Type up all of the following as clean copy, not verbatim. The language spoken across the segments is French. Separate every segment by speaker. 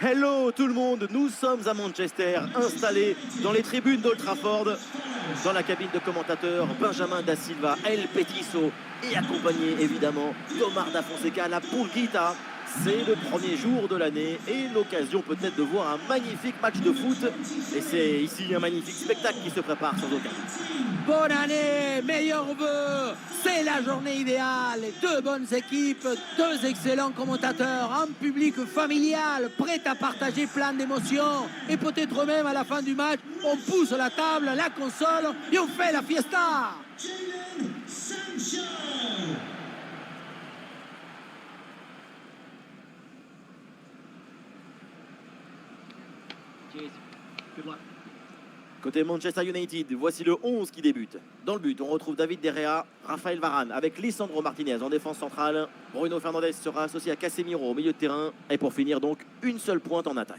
Speaker 1: Hello tout le monde, nous sommes à Manchester, installés dans les tribunes d'Old Trafford, dans la cabine de commentateurs, Benjamin Da Silva, El Petiso et accompagné évidemment d'Omar Da Fonseca, la Pulguita. C'est le premier jour de l'année et l'occasion peut-être de voir un magnifique match de foot. Et c'est ici un magnifique spectacle qui se prépare sans aucun doute.
Speaker 2: Bonne année, meilleurs vœux. C'est la journée idéale. Deux bonnes équipes, deux excellents commentateurs, un public familial prêt à partager plein d'émotions. Et peut-être même à la fin du match, on pousse la table, la console et on fait la fiesta.
Speaker 1: Côté Manchester United, voici le 11 qui débute. Dans le but, on retrouve David De Gea, Raphaël Varane avec Lisandro Martinez en défense centrale. Bruno Fernandes sera associé à Casemiro au milieu de terrain. Et pour finir donc, une seule pointe en attaque.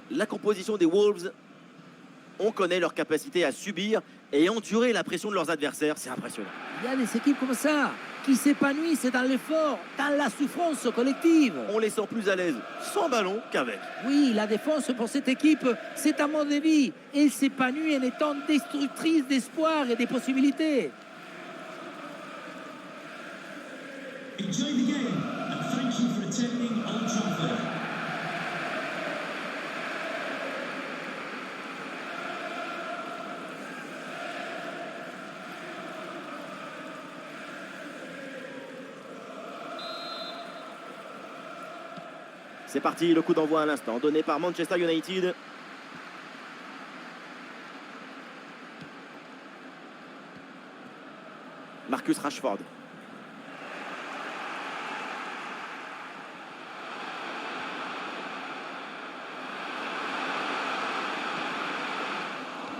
Speaker 1: La composition des Wolves, on connaît leur capacité à subir et endurer la pression de leurs adversaires. C'est impressionnant.
Speaker 2: Il y a des équipes comme ça qui s'épanouissent dans l'effort, dans la souffrance collective.
Speaker 1: On les sent plus à l'aise sans ballon qu'avec.
Speaker 2: Oui, la défense pour cette équipe, c'est un mode de vie. Elle s'épanouit en étant destructrice d'espoir et des possibilités.
Speaker 3: Enjoy the game and thank you for attending Old Trafford.
Speaker 1: C'est parti, le coup d'envoi à l'instant, donné par Manchester United. Marcus Rashford.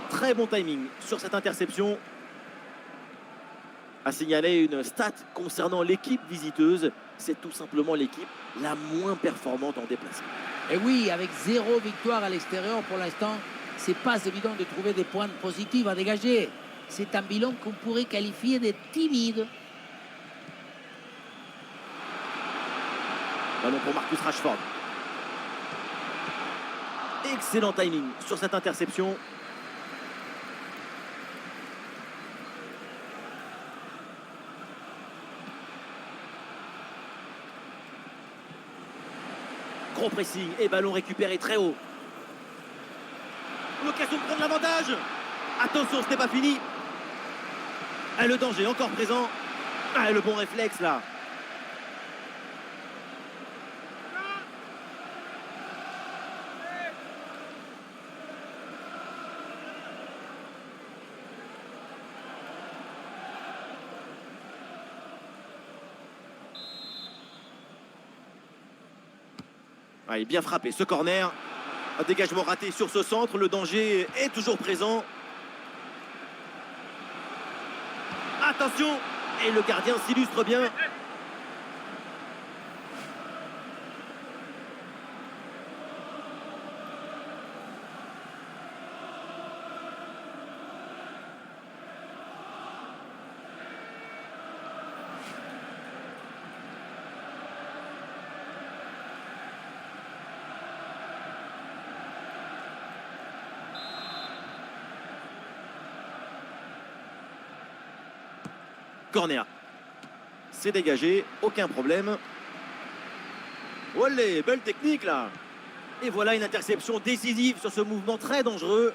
Speaker 1: Très bon timing sur cette interception. A signalé une stat concernant l'équipe visiteuse. C'est tout simplement l'équipe la moins performante en déplacement.
Speaker 2: Et oui, avec 0 victoire à l'extérieur pour l'instant, c'est pas évident de trouver des points positifs à dégager. C'est un bilan qu'on pourrait qualifier de timide.
Speaker 1: Ballon pour Marcus Rashford. Excellent timing sur cette interception. Gros pressing et ballon récupéré très haut. L'occasion de prendre l'avantage. Attention, ce n'est pas fini. Ah, le danger encore présent. Ah, le bon réflexe là. Ah, il est bien frappé ce corner. Un dégagement raté sur ce centre. Le danger est toujours présent. Attention. Et le gardien s'illustre bien. Corner. C'est dégagé, aucun problème. Olé, belle technique là. Et voilà une interception décisive sur ce mouvement très dangereux.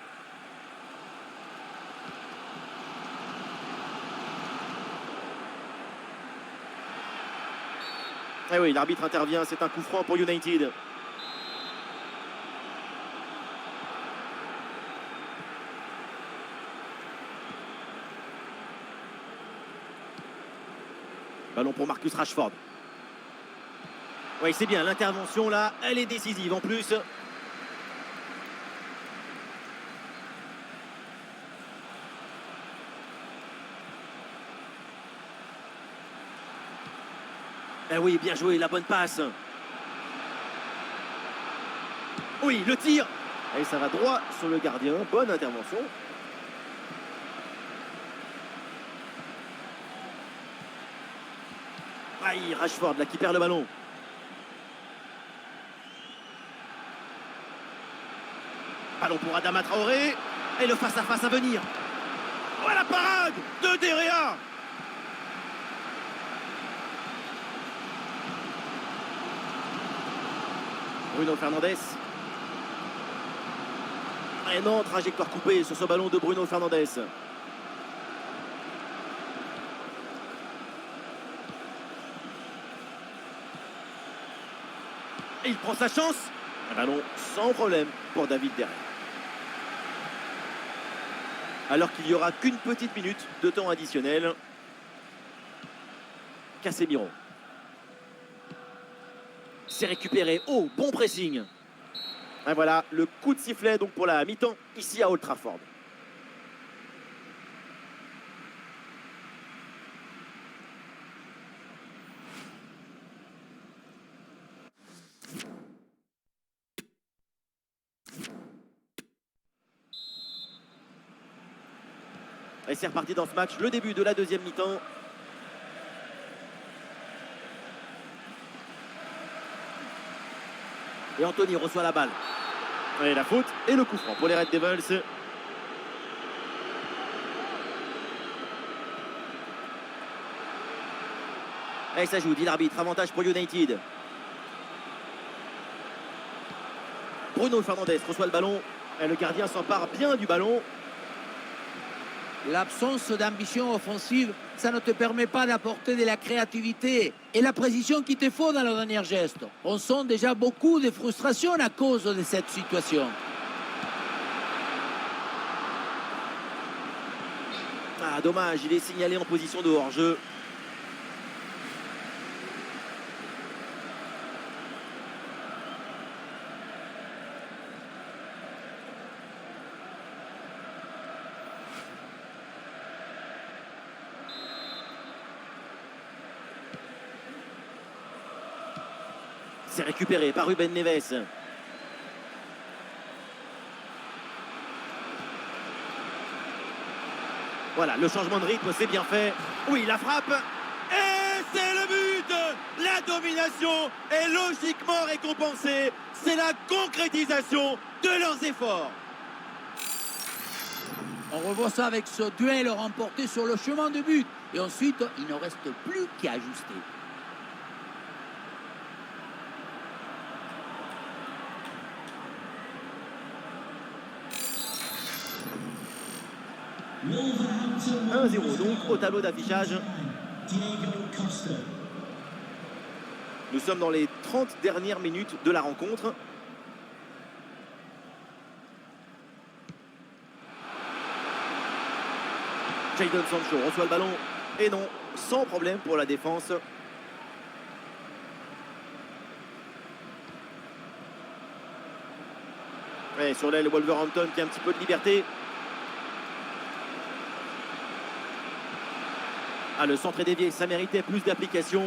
Speaker 1: Et oui, l'arbitre intervient, c'est un coup franc pour United. Ballon pour Marcus Rashford. Oui, c'est bien, l'intervention là, elle est décisive en plus. Eh oui, bien joué, la bonne passe. Oui, le tir. Et ça va droit sur le gardien, bonne intervention. Aïe, Rashford là qui perd le ballon. Ballon pour Adama Traoré. Et le face-à-face à venir. Oh la parade de Derrea. Bruno Fernandes. Et non, trajectoire coupée sur ce ballon de Bruno Fernandes. Et il prend sa chance. Un ballon sans problème pour David Derrea. Alors qu'il n'y aura qu'une petite minute de temps additionnel. Casemiro. C'est récupéré. Oh, bon pressing. Et voilà, le coup de sifflet donc pour la mi-temps ici à Old Trafford. Et c'est reparti dans ce match, le début de la deuxième mi-temps. Et Anthony reçoit la balle. Et la faute et le coup franc pour les Red Devils. Et ça joue, dit l'arbitre, avantage pour United. Bruno Fernandes reçoit le ballon. Et le gardien s'empare bien du ballon.
Speaker 2: L'absence d'ambition offensive, ça ne te permet pas d'apporter de la créativité et la précision qu'il te faut dans le dernier geste. On sent déjà beaucoup de frustration à cause de cette situation.
Speaker 1: Ah, dommage, il est signalé en position de hors-jeu. C'est récupéré par Ruben Neves. Voilà, le changement de rythme, c'est bien fait. Oui, la frappe. Et c'est le but. La domination est logiquement récompensée. C'est la concrétisation de leurs efforts.
Speaker 2: On revoit ça avec ce duel remporté sur le chemin de but. Et ensuite, il ne reste plus qu'à ajuster.
Speaker 3: Wolverhampton
Speaker 1: 1-0 donc au tableau d'affichage.
Speaker 3: Diego Costa.
Speaker 1: Nous sommes dans les 30 dernières minutes de la rencontre. Jadon Sancho reçoit le ballon. Et non, sans problème pour la défense. Et sur l'aile, Wolverhampton qui a un petit peu de liberté. Ah, le centre est dévié, ça méritait plus d'application.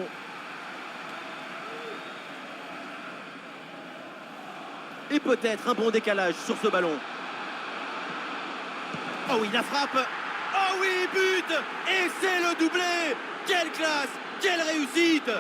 Speaker 1: Et peut-être un bon décalage sur ce ballon. Oh oui, la frappe. Oh oui, but. Et c'est le doublé. Quelle classe, quelle réussite.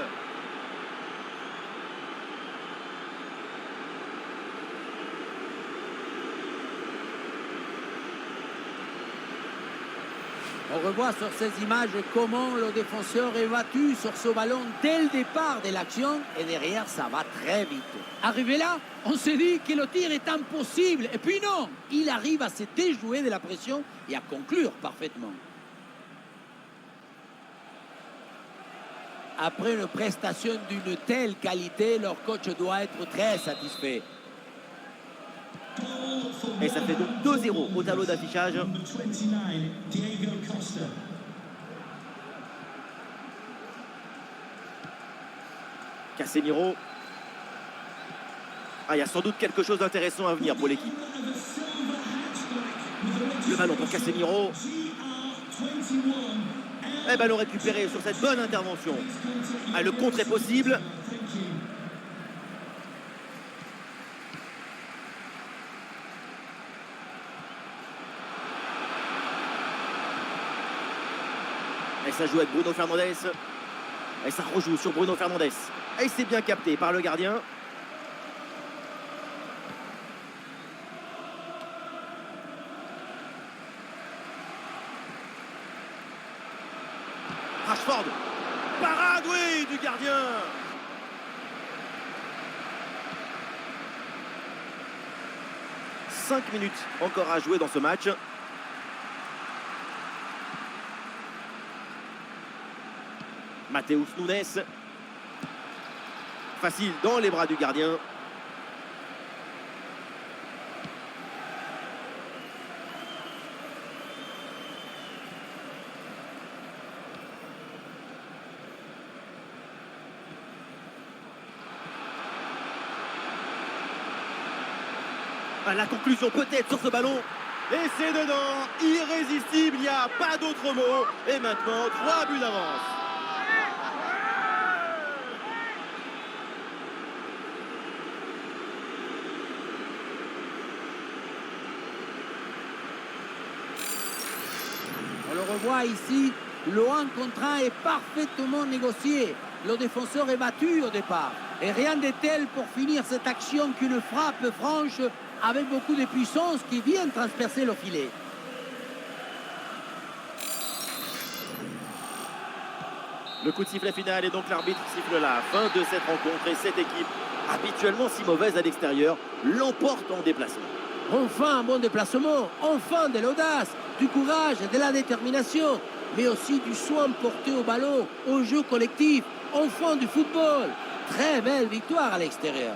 Speaker 2: On revoit sur ces images comment le défenseur est battu sur ce ballon dès le départ de l'action et derrière ça va très vite. Arrivé là, on s'est dit que le tir est impossible et puis non, il arrive à se déjouer de la pression et à conclure parfaitement. Après une prestation d'une telle qualité, leur coach doit être très satisfait.
Speaker 1: Et ça fait donc 2-0 au tableau d'affichage.
Speaker 3: Number 29, Diego Costa.
Speaker 1: Casemiro. Ah, il y a sans doute quelque chose d'intéressant à venir pour l'équipe. Le ballon pour Casemiro. Et ballon récupéré sur cette bonne intervention. Ah, le contre est possible. Et ça joue avec Bruno Fernandes. Et ça rejoue sur Bruno Fernandes. Et c'est bien capté par le gardien. Rashford. Parade, oui, du gardien. « 5 minutes encore à jouer dans ce match. Matheus Nunes. Facile dans les bras du gardien. À la conclusion peut-être sur ce ballon. Et c'est dedans, irrésistible, il n'y a pas d'autre mot. Et maintenant, 3 buts d'avance.
Speaker 2: On le revoit ici, le 1 contre 1 est parfaitement négocié. Le défenseur est battu au départ. Et rien de tel pour finir cette action qu'une frappe franche avec beaucoup de puissance qui vient transpercer le filet.
Speaker 1: Le coup de sifflet final et donc l'arbitre siffle la fin de cette rencontre. Et cette équipe, habituellement si mauvaise à l'extérieur, l'emporte en déplacement.
Speaker 2: Enfin un bon déplacement, enfin de l'audace, du courage et de la détermination, mais aussi du soin porté au ballon, au jeu collectif, enfin du football. Très belle victoire à l'extérieur.